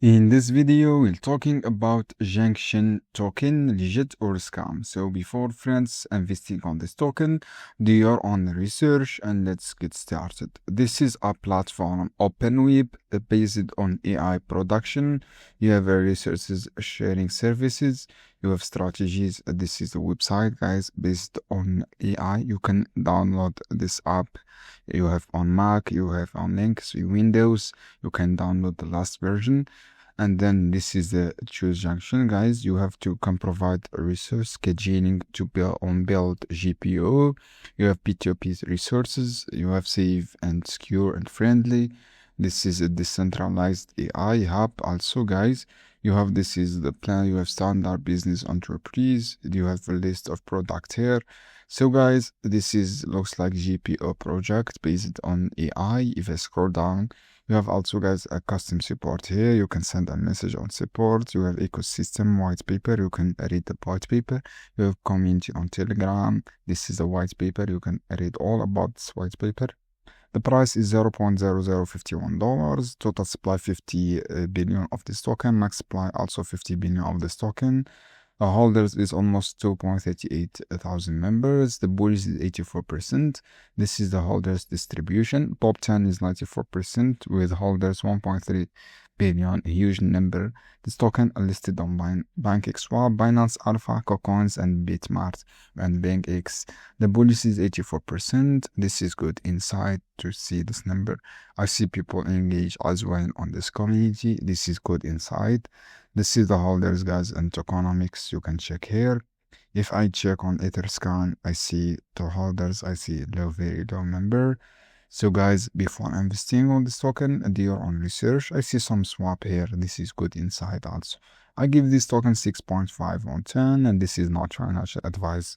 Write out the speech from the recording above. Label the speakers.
Speaker 1: In this video, we're talking about Janction token, legit or scam. So before friends investing on this token, do your own research and let's get started. This is a platform, open web, based on AI production. You have resources sharing services. You have strategies. This is the website, guys, based on AI. You can download this app. You have on Mac, you have on Linux, Windows. You can download the last version. And then this is the choose junction, guys. You have to can provide a resource scheduling to build GPU. You have P2P resources. You have safe and secure and friendly. This is a decentralized AI hub. Also, guys, you have this is the plan. You have standard business enterprise. You have a list of product here. So, guys, this is looks like GPU project based on AI. If I scroll down, you have also, guys, a custom support here. You can send a message on support. You have ecosystem white paper. You can read the white paper. You have community on Telegram. This is the white paper. You can read all about this white paper. The price is $0.0051. Total supply 50 billion of this token. Max supply also 50 billion of this token. Holders is almost 2.38 thousand members. The bullish is 84%. This is the holders distribution. Top 10 is 94% with holders 1.3 billion, a huge number. This token are listed on BankXSwap, Binance Alpha, KuCoins, and Bitmart and BankX. The bullish is 84%. This is good insight to see this number. I see people engage as well on this community. This is good insight. This is the holders, guys, and tokenomics. You can check here. If I check on Etherscan, I see the holders. I see very low number. So, guys, before investing on this token, do your own research. I see some swap here. This is good insight also. I give this token 6.5 on 10, and this is not financial advice.